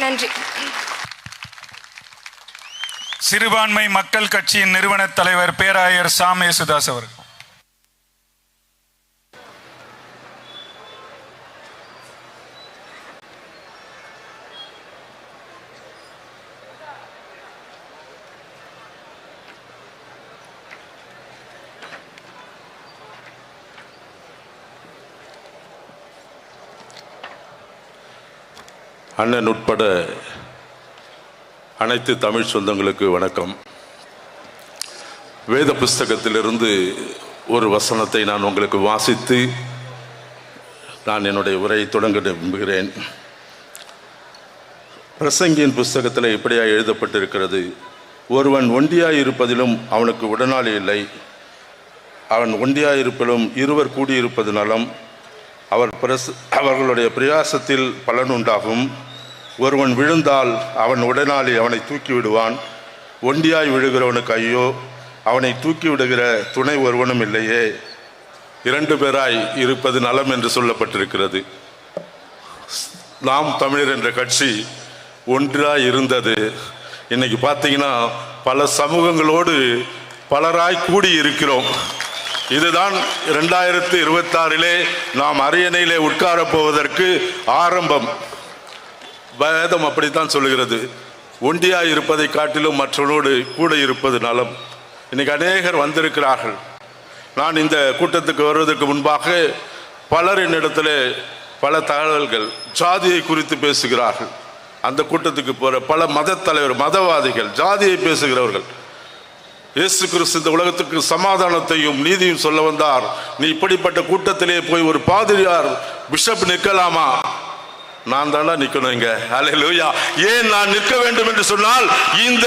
நன்றி. சிறுபான்மை மக்கள் கட்சியின் நிறுவன தலைவர் பேராயர் சாம் யேசுதாஸ் அவர்கள். அண்ணன் உட்பட அனைத்து தமிழ் சொந்தங்களுக்கு வணக்கம். வேத புஸ்தகத்திலிருந்து ஒரு வசனத்தை நான் உங்களுக்கு வாசித்து நான் என்னுடைய உரையை தொடங்க விரும்புகிறேன். பிரசங்கியின் புஸ்தகத்தில் இப்படியா எழுதப்பட்டிருக்கிறது: ஒருவன் ஒண்டியாயிருப்பதிலும் அவனுக்கு உடனாளி இல்லை, அவன் ஒண்டியாயிருப்பிலும் இருவர் கூடியிருப்பது நலம், அவர்களுடைய பிரயாசத்தில் பலன் உண்டாகும். ஒருவன் விழுந்தால் அவன் உடனாளி அவனை தூக்கி விடுவான், ஒண்டியாய் விழுகிறவனுக்கு ஐயோ, அவனை தூக்கி விடுகிற துணை ஒருவனும் இல்லையே. 2 பேராய் இருப்பது நலம் என்று சொல்லப்பட்டிருக்கிறது. நாம் தமிழர் என்ற கட்சி ஒன்றாய் இருந்தது. இன்னைக்கு பார்த்தீங்கன்னா பல சமூகங்களோடு பலராய் கூடி இருக்கிறோம். இதுதான் 2026 நாம் அரியணையிலே உட்கார போவதற்கு ஆரம்பம். வேதம் அப்படித்தான் சொல்லுகிறது. ஒண்டியாய் இருப்பதை காட்டிலும் மற்றவனோடு கூட இருப்பது நலம். இன்னைக்கு அநேகர் வந்திருக்கிறார்கள். நான் இந்த கூட்டத்துக்கு வருவதற்கு முன்பாக பலர் என்னிடத்தில் பல தகவல்கள் ஜாதியை குறித்து பேசுகிறார்கள். அந்த கூட்டத்துக்கு போகிற பல மத தலைவர், மதவாதிகள், ஜாதியை பேசுகிறவர்கள். இயேசு கிறிஸ்து இந்த உலகத்துக்கு சமாதானத்தையும் நீதியும் சொல்ல வந்தார். நீ இப்படிப்பட்ட கூட்டத்திலே போய் ஒரு பாதிரியார் பிஷப் நிற்கலாமா? நான் தானே நிற்கணும் இங்க. அல்லேலூயா. ஏன் நான் நிற்க வேண்டும் என்று சொன்னால், இந்த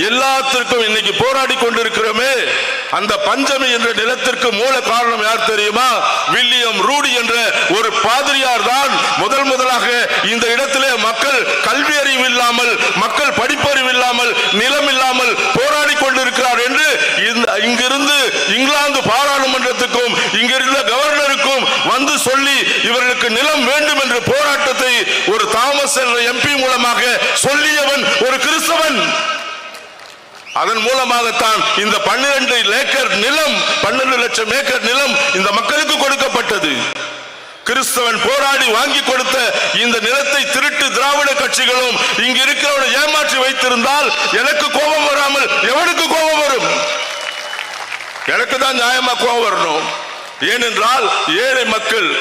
எல்லாத்திற்கும் இன்னைக்கு போராடி கொண்டிருக்கிறோமே, அந்த பஞ்சமி என்ற நிலத்திற்கு மூல காரணம் யார் தெரியுமா? வில்லியம் ரூடி என்ற ஒரு பாதிரியார் தான் முதலாக இந்த இடத்திலே மக்கள் கல்வி அறிவு இல்லாமல், மக்கள் படிப்பறிவு இல்லாமல், நிலம் இல்லாமல் போராடி கொண்டிருக்கிறார் என்று இங்கிருந்து இங்கிலாந்து பாராளுமன்றத்துக்கும் இங்கிருந்த கவர்னருக்கும் வந்து சொல்லி இவர்களுக்கு நிலம் வேண்டும் என்ற போராட்டத்தை ஒரு தாமஸ் என்ற எம்பி மூலமாக சொல்லியவன் ஒரு கிறிஸ்தவன். அதன் மூலமாகத்தான் இந்த 12 ஏக்கர் நிலம், 12 லட்சம் ஏக்கர் நிலம் இந்த மக்களுக்கு கொடுக்கப்பட்டது. கிறிஸ்தவன் போராடி வாங்கி கொடுத்த இந்த நிலத்தை திருட்டு திராவிட கட்சிகளும் இங்கு இருக்கிறவனை ஏமாற்றி வைத்திருந்தால் எனக்கு கோபம் வராமல் எவனுக்கு கோபம் வரும்? எனக்கு தான் நியாயமா கோபம் வரணும். ஏனென்றால் ஏழை மக்கள்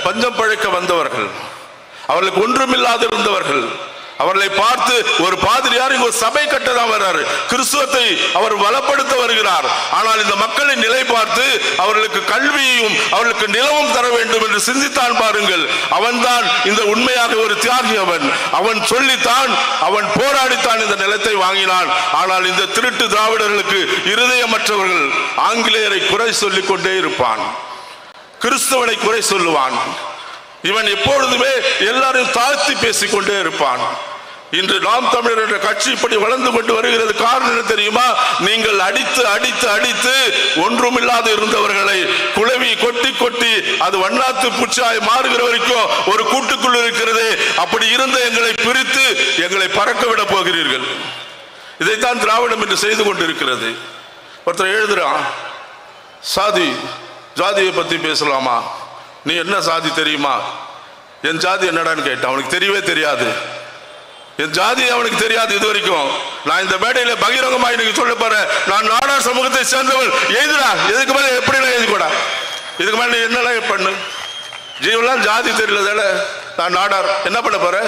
பஞ்சம் பழைக்க வந்தவர்கள், அவர்களுக்கு ஒன்றுமில்லாத இருந்தவர்கள். அவர்களை பார்த்து ஒரு பாதிரியார் இங்கு ஒரு சபை கட்டதான் வர்றாரு, கிறிஸ்துவத்தை அவர் வளப்படுத்த வருகிறார். ஆனால் இந்த மக்களின் நிலை பார்த்து அவர்களுக்கு கல்வியையும் அவர்களுக்கு நிலவும் தர வேண்டும் என்று சிந்தித்தான் பாருங்கள். அவன்தான் இந்த உண்மையாக ஒரு தியாகி. அவன் சொல்லித்தான், அவன் போராடித்தான் இந்த நிலத்தை வாங்கினான். ஆனால் இந்த திருட்டு திராவிடர்களுக்கு இருதயமற்றவர்கள் ஆங்கிலேயரை குறை சொல்லிக் கொண்டே இருப்பான், கிறிஸ்தவனை குறை சொல்லுவான். இவன் எப்பொழுதுமே எல்லாரும் தாழ்த்தி பேசிக்கொண்டே இருப்பான். இன்று நாம் தமிழர் என்ற கட்சி இப்படி வளர்ந்து கொண்டு வருகிறது. காரணம் என்ன தெரியுமா? நீங்கள் அடித்து அடித்து அடித்து ஒன்றுமில்லாத இருந்தவர்களை குளவி கொட்டி கொட்டி அது வண்ணாத்து பூச்சாய் மாறுகிற வரைக்கும் ஒரு கூட்டுக்குள் இருக்கிறது. அப்படி இருந்த எங்களை பிரித்து எங்களை பறக்க விட போகிறீர்கள். இதைத்தான் திராவிடம் என்று செய்து கொண்டிருக்கிறது. ஒருத்தர் எழுதுறான், ஜாதியை பத்தி பேசலாமா? நீ என்ன சாதி தெரியுமா? என் ஜாதி என்னடான்னு கேட்டான். அவனுக்கு தெரியவே தெரியாது. என் ஜாதி அவனுக்கு தெரியாது இது வரைக்கும். நான் இந்த மேடையில பகிரங்கமா இன்னைக்கு சொல்ல போறேன், நான் நாடார் சமூகத்தை சேர்ந்தவள். எழுதுடா, இதுக்கு மேல எப்படி எழுதிக்கூடா, இதுக்கு மேல என்னெல்லாம் பண்ணு. ஜீவெல்லாம் ஜாதி தெரியல, நான் நாடார் என்ன பண்ண போற?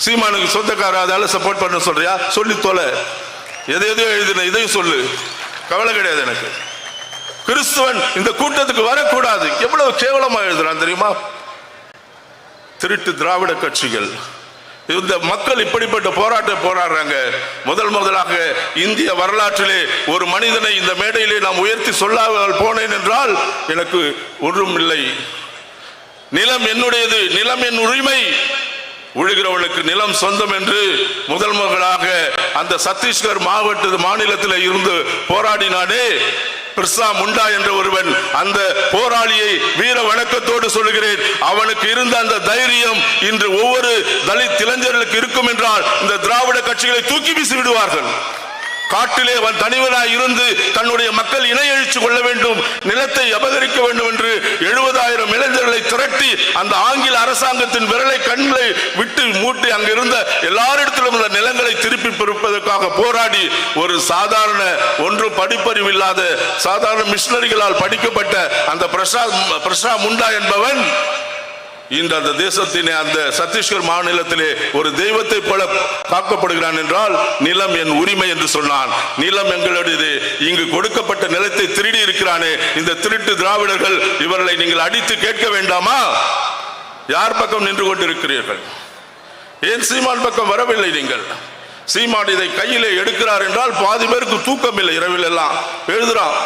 சீமானுக்கு சொந்தக்கார அதால சப்போர்ட் பண்ண சொல்றியா? சொல்லி தொலை. எதையோ எழுதின இதையும் சொல்லு, கவலை கிடையாது எனக்கு. கிறிஸ்துவன் இந்த கூட்டத்துக்கு வரக்கூடாது. எவ்வளவு கேவலமா எழுதுறான் தெரியுமா? திருட்டு திராவிட கட்சிகள். இந்த மக்கள் இப்படிப்பட்ட போராட்டம் போராடுறாங்க. முதலாக இந்திய வரலாற்றிலே ஒரு மனிதனை இந்த மேடையிலே நாம் உயர்த்தி சொல்லாமல் போனேன் என்றால் எனக்கு ஒன்றும் இல்லை. நிலம் என்னுடையது, நிலம் என் உரிமை, உழுகிறவனுக்கு நிலம் சொந்தம் என்று முதலாக அந்த சத்தீஸ்கர் மாநிலத்தில் இருந்து போராடினானே, பிர்சா முண்டா என்ற ஒருவன், அந்த போராளியை வீர வணக்கத்தோடு சொல்லுகிறேன், அவனுக்கு இருந்த அந்த தைரியம் இன்று ஒவ்வொரு தலித் இளைஞர்களுக்கு இருக்கும் என்றால் இந்த திராவிட கட்சிகளை தூக்கி வீசி விடுவார்கள். காட்டிலே அவன் தனிவனாய் இருந்து தன்னுடைய மக்கள் இணை எழுச்சி கொள்ள வேண்டும், நிலத்தை அபகரிக்க வேண்டும் என்று 70,000 இளைஞர்களை திரட்டி அந்த ஆங்கில அரசாங்கத்தின் விரலை கண்களை விட்டு மூட்டி அங்கிருந்த எல்லாரிடத்திலும் உள்ள நிலங்களை திருப்பி பெறுவதற்காக போராடி ஒரு சாதாரண ஒன்று படிப்பறிவு இல்லாத சாதாரண மிஷனரிகளால் படிக்கப்பட்ட அந்த பிரசா முண்டா என்பவன் இன்று அந்த தேசத்திலே அந்த சத்தீஸ்கர் மாநிலத்திலே ஒரு தெய்வத்தை போல காக்கப்படுகிறான் என்றால் நிலம் என் உரிமை என்று சொன்னான். நிலம் எங்களுடையது, இங்கு கொடுக்கப்பட்ட நிலத்தை திருடி இருக்கிறானே இந்த திருட்டு திராவிடர்கள், இவர்களை நீங்கள் அடித்து கேட்க வேண்டாமா? யார் பக்கம் நின்று கொண்டிருக்கிறீர்கள்? ஏன் சீமான் பக்கம் வரவில்லை? நீங்கள் சீமான் இதை கையிலே எடுக்கிறார் என்றால் பாதி பேருக்கு தூக்கம் இல்லை, இரவில் எல்லாம் எழுதுறான்.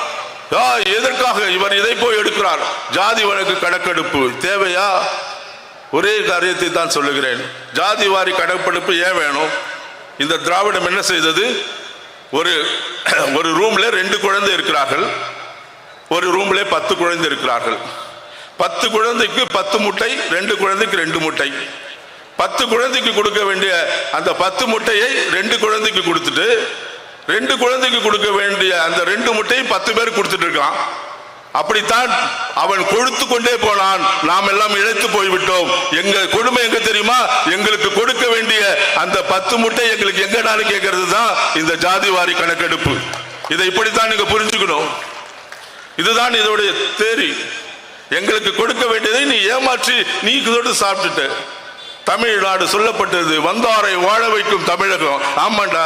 எதற்காக இவர் இதை போய் எடுக்கிறார்? ஜாதி வழக்கு கணக்கெடுப்பு தேவையா? ஒரே காரியத்தை தான் சொல்லுகிறேன், ஜாதி வாரி கணக்கெடுப்பு ஏன் வேணும்? இந்த திராவிடம் என்ன செய்தது? ஒரு ரூம்ல 2 குழந்தை இருக்கிறார்கள், ஒரு ரூம்ல 10 குழந்தை இருக்கிறார்கள். 10 குழந்தைக்கு 10 முட்டை, 2 குழந்தைக்கு 2 முட்டை. 10 குழந்தைக்கு கொடுக்க வேண்டிய அந்த 10 முட்டையை 2 குழந்தைக்கு கொடுத்துட்டு 2 குழந்தைக்கு கொடுக்க வேண்டிய அந்த 2 முட்டையை 10 பேர் கொடுத்துட்டு இருக்கான். அப்படித்தான் அவன் கொழுத்து கொண்டே போனான். நாம் எல்லாம் இழைத்து போய்விட்டோம். எங்க கொடுமை எங்க தெரியுமா? எங்களுக்கு கொடுக்க வேண்டிய அந்த 10 முட்டை எங்களுக்கு எங்கடான்னு கேட்கறது தான் இந்த ஜாதிவாரி கணக்கெடுப்பு. இதை இப்படித்தான் நீங்க புரிஞ்சுக்கணும். இதுதான் இதோடைய தேரி. எங்களுக்கு கொடுக்க வேண்டியதை நீ ஏமாற்றி நீ இதோடு சாப்பிட்டுட்ட. தமிழ்நாடு சொல்லப்பட்டது வந்தாரை வாழ வைக்கும் தமிழகம். ஆமாண்டா,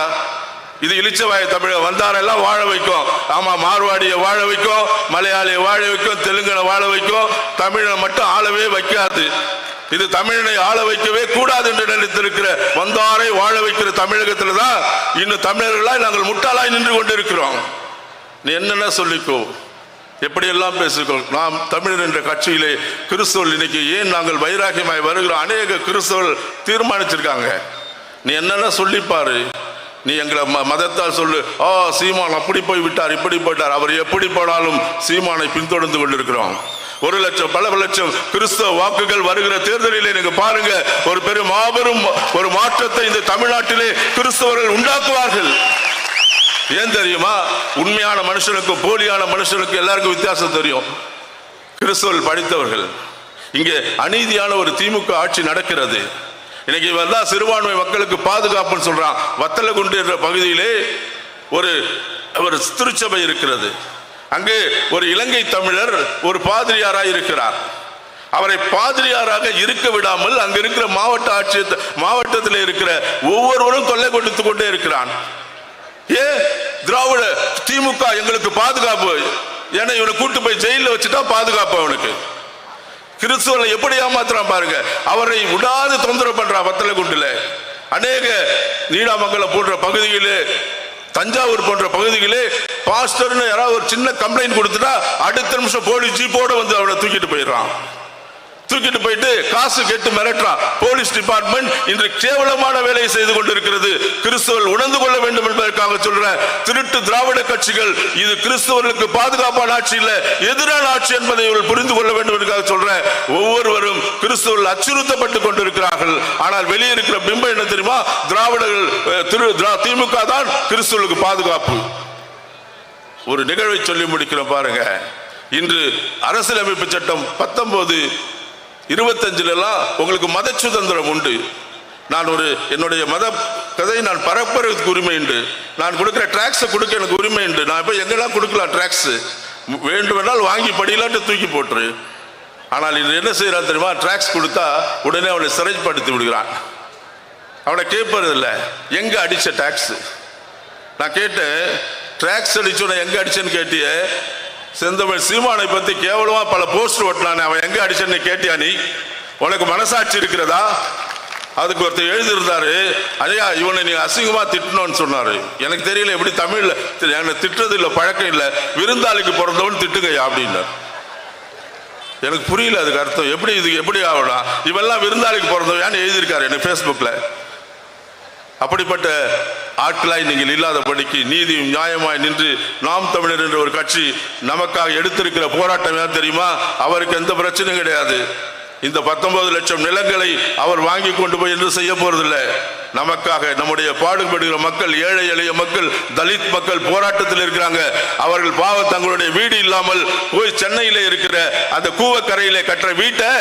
இது இளிச்சவாய தமிழகம். வந்தாரெல்லாம் வாழ வைக்கும். ஆமா, மார்வாடியை வாழ வைக்கும், மலையாளியை வாழ வைக்கும், தெலுங்கனை வாழ வைக்கும், தமிழனை மட்டும் ஆளவே வைக்காது. இது தமிழனை ஆள வைக்கவே கூடாது என்று நினைத்திருக்கிற வந்தாரை வாழ வைக்கிற தமிழகத்தில் தான் இன்னும் தமிழர்களாய் நாங்கள் முட்டாளாய் நின்று கொண்டிருக்கிறோம். நீ என்னென்ன சொல்லிக்கோ, எப்படியெல்லாம் பேசிக்கோ. நாம் தமிழர் என்ற கட்சியிலே கிறிஸ்தவர்கள் இன்னைக்கு ஏன் நாங்கள் வைராக்கியமாய் வருகிறோம்? அநேக கிறிஸ்தவர்கள் தீர்மானிச்சிருக்காங்க. நீ என்னென்ன சொல்லிப்பாரு, நீ எங்களை மதத்தால் சொல்லு. சீமான் அப்படி போய் விட்டார், இப்படி போயிட்டார். அவர் எப்படி போனாலும் சீமானை பின்தொடர்ந்து கொண்டிருக்கிறோம். 1 லட்சம் பல லட்சம் கிறிஸ்தவ வாக்குகள் வருகிற தேர்தலிலே நீங்க பாருங்க, ஒரு பெரும் மாபெரும் ஒரு மாற்றத்தை இந்த தமிழ்நாட்டிலே கிறிஸ்தவர்கள் உண்டாக்குவார்கள். ஏன் தெரியுமா? உண்மையான மனுஷனுக்கும் போலியான மனுஷனுக்கும் எல்லாருக்கும் வித்தியாசம் தெரியும். கிறிஸ்தவர்கள் படித்தவர்கள். இங்கே அநீதியான ஒரு திமுக ஆட்சி நடக்கிறது. இன்னைக்கு வந்தா சிறுபான்மை மக்களுக்கு பாதுகாப்புன்னு சொல்றான். வத்தலகுண்டு என்ற பகுதியிலே ஒரு திருச்சபை இருக்கிறது. அங்கு ஒரு இலங்கை தமிழர் ஒரு பாதிரியாராக இருக்கிறார். அவரை பாதிரியாராக இருக்க விடாமல் அங்க இருக்கிற மாவட்டத்தில் இருக்கிற ஒவ்வொருவரும் தொல்லை கொடுத்து கொண்டே இருக்கிறான். திராவிட திமுக எங்களுக்கு பாதுகாப்பு, ஏன்னா இவனை கூட்டு போய் ஜெயில வச்சுட்டா பாதுகாப்பு அவனுக்கு. கிறிஸ்துவனை எப்படி ஏமாத்துறான் பாருங்க. அவரை விடாது தொந்தரவு பண்றான். வத்தலகுண்டுல அநேக நீடாமங்கலம் போன்ற பகுதிகளே, தஞ்சாவூர் போன்ற பகுதிகளே பாஸ்டர்னு யாராவது ஒரு சின்ன கம்ப்ளைண்ட் கொடுத்துட்டா அடுத்த நிமிஷம் போலீஸ் ஜீப்போட வந்து அவனை தூக்கிட்டு போயிடுறான். தூக்கிட்டு போயிட்டு காசு கேட்டு மிரட்டுறான். போலீஸ் டிபார்ட்மெண்ட் இன்று கேவலமான வேலையை செய்து கொண்டிருக்கிறது. கிறிஸ்தவர்கள் உணர்ந்து கொள்ள வேண்டும் என்பதற்காக சொல்ற திருட்டு திராவிட கட்சிகள் இது கிறிஸ்தவர்களுக்கு பாதுகாப்பான ஆட்சி இல்ல, எதிரான ஆட்சி என்பதை இவர்கள் புரிந்து கொள்ள வேண்டும் என்பதற்காக சொல்ற ஒவ்வொருவரும் கிறிஸ்தவர்கள் அச்சுறுத்தப்பட்டு கொண்டிருக்கிறார்கள். ஆனால் வெளியே இருக்கிற பிம்பம் என்ன தெரியுமா? திராவிடர்கள் திமுக தான் கிறிஸ்தவர்களுக்கு பாதுகாப்பு. ஒரு நிகழ்வை சொல்லி முடிக்கிறோம் பாருங்க. இன்று அரசியலமைப்பு சட்டம் 1925 உங்களுக்கு மத சுதந்திரம் உண்டு. நான் என்னுடைய மத கதை நான் பரப்புறதுக்கு உரிமை உண்டு. நான் கொடுக்கிற டாக்ஸை கொடுக்க எனக்கு உரிமை உண்டு. நான் இப்போ எங்கெல்லாம் கொடுக்கலாம் டாக்ஸ், வேண்டுமென்றால் வாங்கி படியிலாட்டு தூக்கி போட்டுரு. ஆனால் இது என்ன செய்யறான் தெரியுமா? டாக்ஸ் கொடுத்தா உடனே அவனை சிறைப்படுத்தி விடுகிறான். அவனை கேட்பதில்லை எங்க அடிச்ச டாக்ஸ். நான் கேட்டேன், டாக்ஸ் அடிச்சோட எங்க அடிச்சேன்னு கேட்டிய? செந்தமிழ் சீமானை பத்தி கேவலமா பல போஸ்டர் ஒட்டினானே, அவன் எங்க அடிச்சன்னு கேட்டியா? நீ உனக்கு மனசாட்சி இருக்கிறதா? அதுக்கு ஒருத்தர் எழுதியிருந்தாரு, ஐயா இவனை நீ அசிங்கமா திட்டணும்னு சொன்னாரு. எனக்கு தெரியல எப்படி தமிழ்ல எனக்கு திட்டுறது இல்லை, பழக்கம் இல்லை. விருந்தாளிக்கு பிறந்தவன் திட்டுங்கய்யா அப்படின்னாரு. எனக்கு புரியல அதுக்கு அர்த்தம். எப்படி இது எப்படி ஆகணும்? இவெல்லாம் விருந்தாளிக்கு பிறந்தவன் எழுதியிருக்காரு எனக்கு ஃபேஸ்புக்ல. அப்படிப்பட்ட ஆட்களாய் நீங்கள் இல்லாதபடிக்கு நீதியும் நியாயமாய் நின்று நாம் தமிழர் என்ற ஒரு கட்சி நமக்காக எடுத்திருக்கிற போராட்டம் ஏன் தெரியுமா? அவருக்கு எந்த பிரச்சனையும் கிடையாது. இந்த 19 லட்சம் நிலங்களை அவர் வாங்கி கொண்டு போய் என்று செய்ய போறதில்லை. நமக்காக நம்முடைய பாடுபடுகிற மக்கள், ஏழை எளிய மக்கள், தலித் மக்கள் போராட்டத்தில் இருக்கிறாங்க. அவர்கள் பாவம் தங்களுடைய வீடு இல்லாமல் போய் சென்னையில இருக்கிற அந்த கூவக்கரையில கட்டுற வீட்டை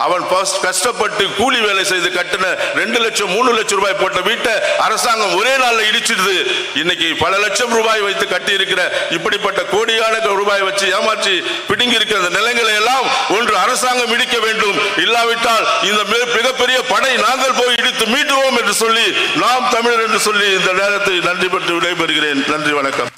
அவன் கஷ்டப்பட்டு கூலி வேலை செய்து கட்டின 2 லட்சம் 3 லட்சம் ரூபாய் போட்ட வீட்டை அரசாங்கம் ஒரே நாள்ல இடிச்சிடுது. இன்னைக்கு பல லட்சம் ரூபாய் வைத்து கட்டி இருக்கிற இப்படிப்பட்ட கோடியான ரூபாய் வச்சு ஏமாற்றி பிடுங்கி இருக்கிற அந்த நிலங்களை எல்லாம் ஒன்று அரசாங்கம் இடிக்க வேண்டும். இல்லாவிட்டால் இந்த மிகப்பெரிய படை நாங்கள் போய் இடித்து மீட்டுவோம் என்று சொல்லி நாம் தமிழர் என்று சொல்லி இந்த நேரத்தை நன்றி பெற்று விடைபெறுகிறேன். நன்றி, வணக்கம்.